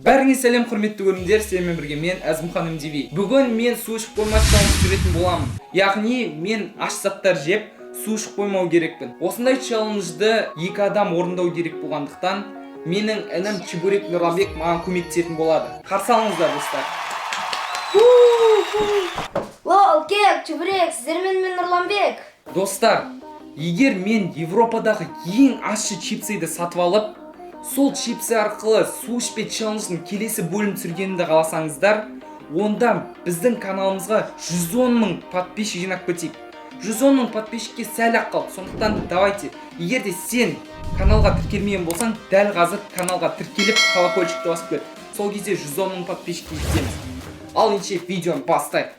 Бәріңе сәлем құрметті көріңдер, сіздермен бірге мен Әзімхан МДV. Бүгін мен су ішіп қоймастан жүретін боламын. Яғни мен аш заттар жеп су ішіп қоймау керекпін. Осындай челленджді 2 адам орындау керек болғандықтан менің інім Чебурек Нұрланбек маған көмектесетін болады. Қарсы алыңыздар достар. Лол, кек, Чебурек, сіздермен мен Нұрланбек. Достар, егер мен Европадағы ең ащы чипсыйды сатып алып, сол чипсы арқылы су ішпе челлендждің келесі бөлім түсіргенімді қаласаңыздар, онда біздің каналымызға 110 000 подписчик жинап кетейік. 110 000 подписчикке сәл-ақ қалды. Сондықтан давайте, егер де сен каналға тіркелмеген болсаң, дәл қазір каналға тіркеліп колокольчикті басып кет. Сол кезде 110 000 подписчикке жетеміз. Ал ендеше видеоны бастайық.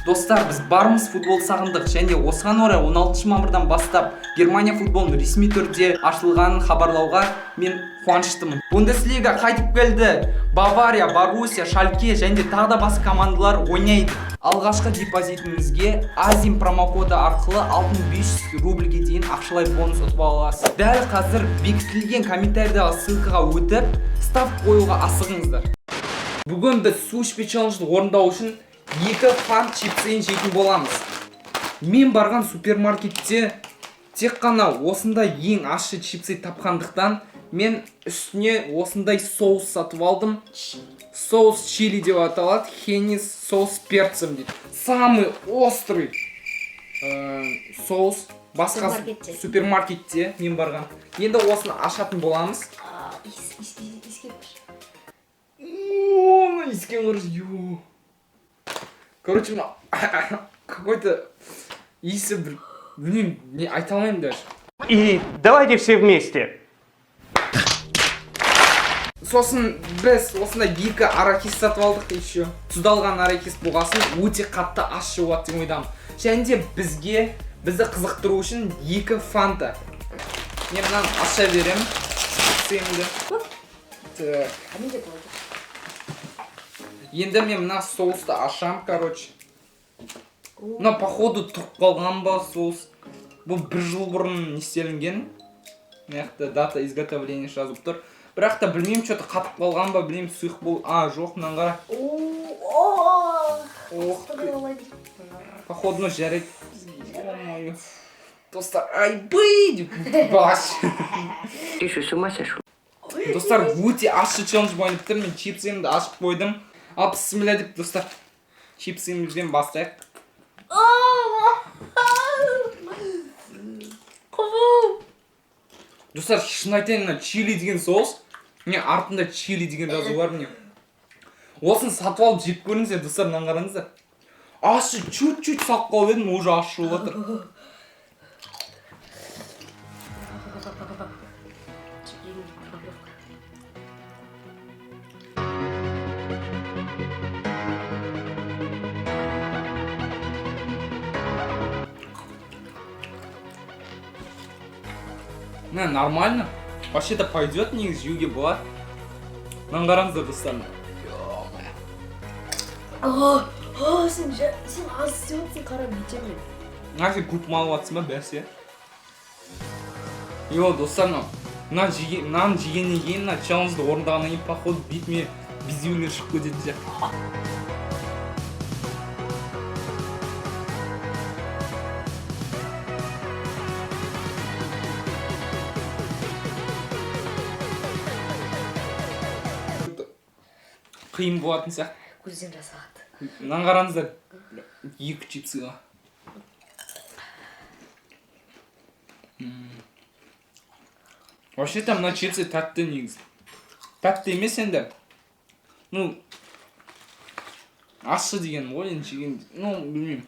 Достар, біз барымыз футбол сағындық және осыған орай 16 мамырдан бастап Германия футболының ресми түрде ашылғанын хабарлауға мен қуаныштымын. Бундеслига қайтып келді. Бавария, Боруссия, Шальке және тағы да басқа командалар ойнайды. Алғашқы депозитіңізге Азим промокоды арқылы 6500 рубльге дейін ақшалай бонус ұтып аласыз. Дәл қазір бекітілген комментариядағы ссылкаға өтіп, ставка қоюға асығыңыздар. Бүгін біз су ішпе челленджді орындау үшін 2 фант чипсыйын жейтін боламыз. Мен барған супермаркетте тек қана осындай ең ащы чипсы тапқандықтан мен үстіне осындай соус сатып алдым. Соус чили деп аталады, Хеннис соус перцем дейді. Самый острый соус басқа супермаркетте мен барған. Енді осыны ашатын боламыз. Искен ұрыз, короче, какой-то иісі білмеймін, не айта алмаймын даже. И давайте все вместе. Сосын біз осындай 2 аракис сатып алдық еще. Тұздалған аракис болғасын өте қатты ащы болады деп ойдамын. Және де бізді қызықтыру үшін 2 фанта. Мен мынаны аша берем. Енді мен мына соусты ашам, короче. Мына походу тұрып қалған ба соус. Бұл 1 жыл бұрын не істелінген. Мынақты дата изготовления жазып тұр. Бірақ та білмеймін, что-то қатып қалған ба, білмеймін, сұйық бол. Жоқ, мынаны қара. Походу жарайды. Достар, айбый! Баш! Ты что, с ума сошел? Достар, өте ащы челлендж бойынып тұр. Мен чипсымды ашып қойдым. Ал бісміллә деп, достар, чипсымызбен бастайық. Достар, шын айтайын, чили деген соус. Мен артында чили деген жазу бар міне. Осын сатып алып жеп көріңіздер, достар, мынаны қараңыздар. Ащы чуть-чуть салып қалып едім, уже ащы болып жатыр. Нормально. Вообще-то пойдет, негізі жеуге болады. Мынаны қараңыздар, достар. Сен аз істеуін қарап бүйте мен. Сен көп мал атсың ба, бәрсе? Достар, мынаны жегеннен кейін, челленджді орындағаннан кейін, походу, бетіме безеулер шығып кетеді. Қиын болатын сияқты. Көзден жасағады. Мынаны қараңыздар, 2 чипсыға. Вообще там мына чипсы тәтті негізі. Тәтті емес енді. Ащы деген ғой, енді жеген. Білмеймін.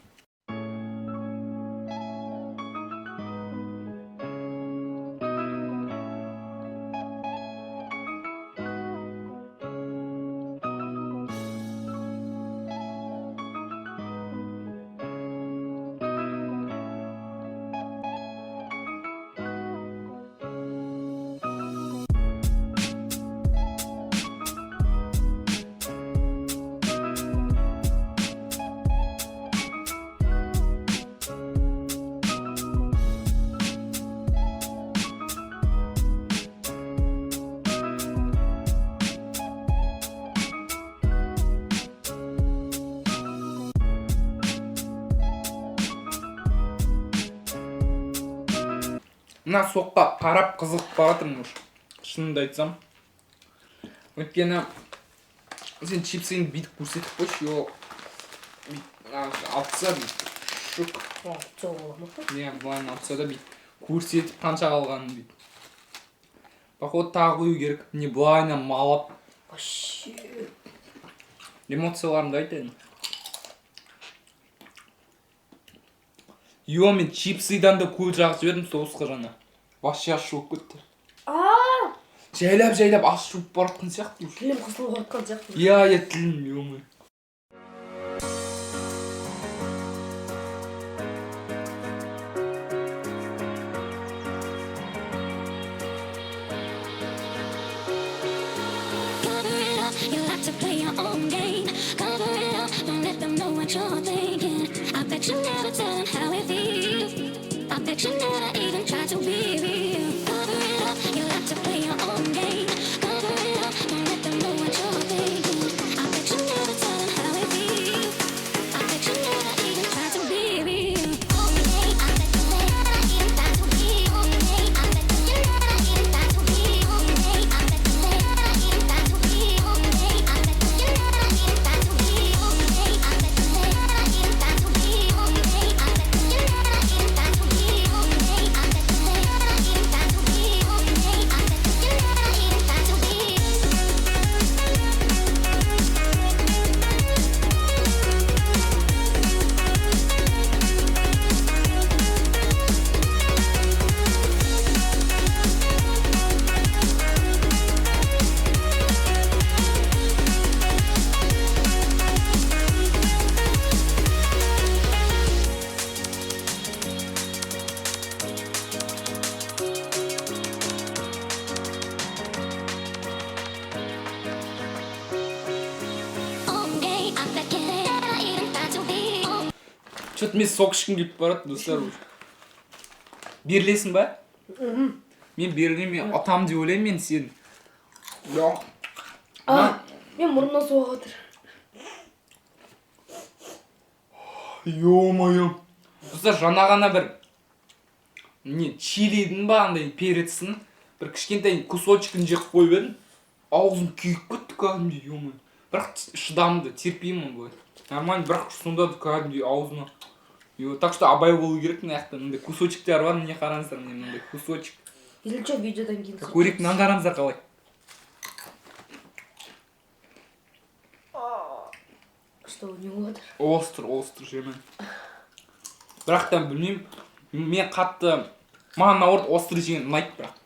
мына соққа қарап қызығып баратырмын уже. Шынымды айтсам. Өйткені сен чипсыңды бүйтіп көрсетіп қойшы, ол алса бүйтіп шүк. Не, былай алса да бүйтіп көрсетіп қанша қалғанын бүйтіп. Походу тағы қою керек. Не былайына малап. Эмоцияларымды айтайын. Йо, мен чипсыйдан да көз жағып жібердім соғысқа жаңа. Вообще аш болып кетті. Жайлап аш жуып баратқан сияқты. Тілім қысылып жатқан сияқты. Иә, тілім, ё-мое. You like to play your own game. Cover it up, don't let them know what you're thinking. I bet you never tell them how it feels. I bet you never even try to be real. Cover it up, you like to play your own game. Cover it up, don't let them know what you're thinking. I bet you never tell them how it feels. I bet you never even try to be real. Okay, I bet you never even try to be. Okay, I bet you never even try to be. Okay, I bet you never even try to be. Okay, I bet you never even try to be. Okay, I bet you never even try to be. Okay, I bet you never even try to be. Okay, I bet you never even try to be. Okay, I bet you never even try to be. Okay, I bet you never even try to be. Что-то мен соғышқым келіп барады, достар. Берілесің ба? Мен берілем, мен атам деп ойлаймын мен сені. Мен мұрнымнан соғып жатыр. Ё-моё. Достар, жаңа ғана бір чилидің ба андай перецін бір кішкентай кусочкін жеп қойып едім. Аузым күйіп кетті кәдімгідей, ё-моё. Бірақ шыдамды, терпеймін былай. Нормально, бірақ сонда да кәдімгідей аузыма. Так что абай болу керек мына жақта. Мындай кусочектер бар, міне қараңыздар, міне мындай кусочек. Или что, видеодан кейін Көрейік, мынаны қараңыздар қалай. Что, не болады? Остр жемен. Бірақ та білмеймін, мен қатты маған наоборот остр жеген ұнайды бірақ.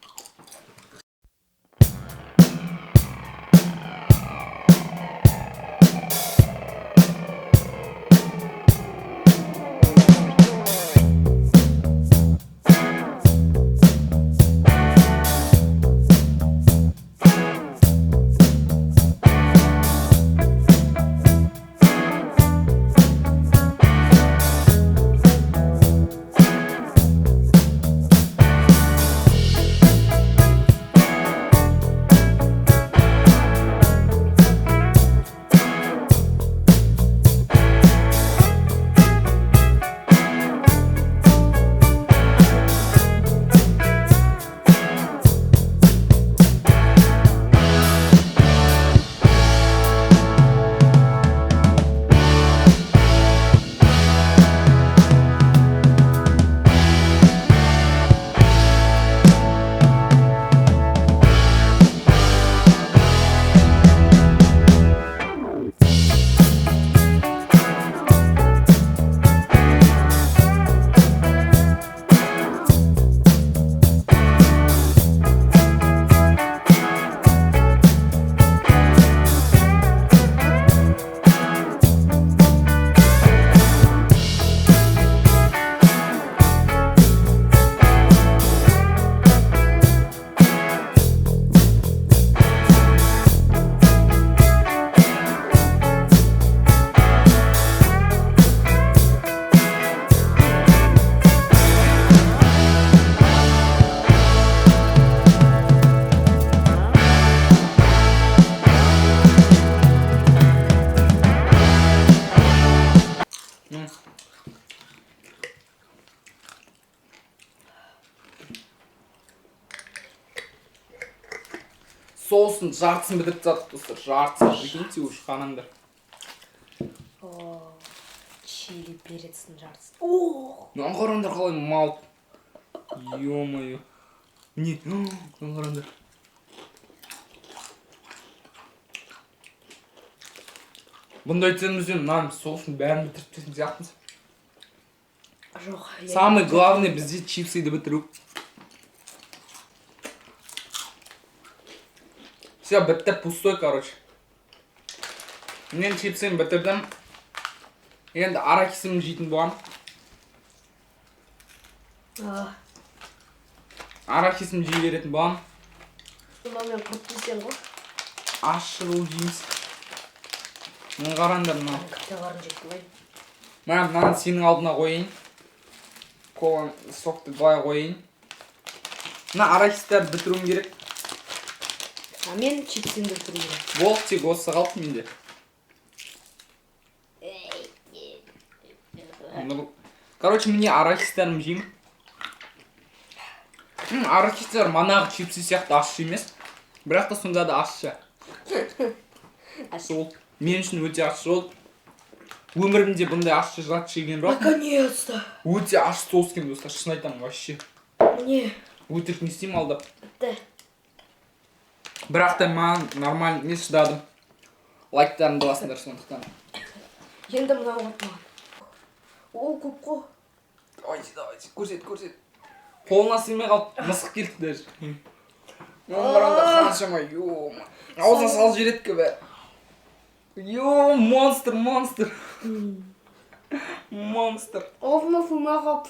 соустың жартысын бітіріп тастадық достар. Жартысын прикиньте уж қанаңдар. Чили перецтің жартысы. О! Мынаны қараңдар қалай мал. Ё-моё. Не, мынаны қараңдар. Бұндай ценімізден мынаның соусын бәрін бітіріп тастайтын сияқтымыз. Жоқ. Самый главный бізде чипсыйды бітіру. Все, бітті, пустой, короче. Мен чипсыйын бітірдім. Енді арахисімді жейтін болам. Арахисімді жей беретін болам. Мамамен құрт дейсен ғой. Ащы рол жейміз. Мен қараңдар мына. Кітті қарын жетті ғой. Мынаны сенің алдына қойайын. Кола сокты былай қойайын. Мына арахистерді бітіруім керек. А мен чипсімді бітіру керек. Болды, тек осы қалды менде. Короче, мне арахистерім жеймін. Арахистер манағы чипсы сияқты ащы емес. Бірақ та сонда да ащы. Сол. Мен үшін өте ащы ол. Өмірімде бұндай ащы жат жеген жоқ. Наконец-то. Өте ащы соус екен достар, шын айтамын вообще. Не. Өтірік не істеймін алдап. Бітті. Бірақ та маған нормально не шыдадым. Лайктарын боласыңдар сондықтан. Енді мынау отмаған. О, көп қой. Давайте, көрсет. Қолына сыймай қалды, мысық келді даже. Қараңдар қаншама, ё-ма. Аузына салып жібереді бе. Ё, монстр. Монстр. Аузыма сыймай қалды.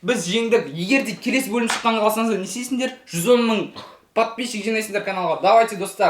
Біз жеңдік. Егер де келесі бөлім шыққанға қалсаңыздар не істейсіңдер? 110 000 подписчик жинайсыңдар каналға. Давайте, достар.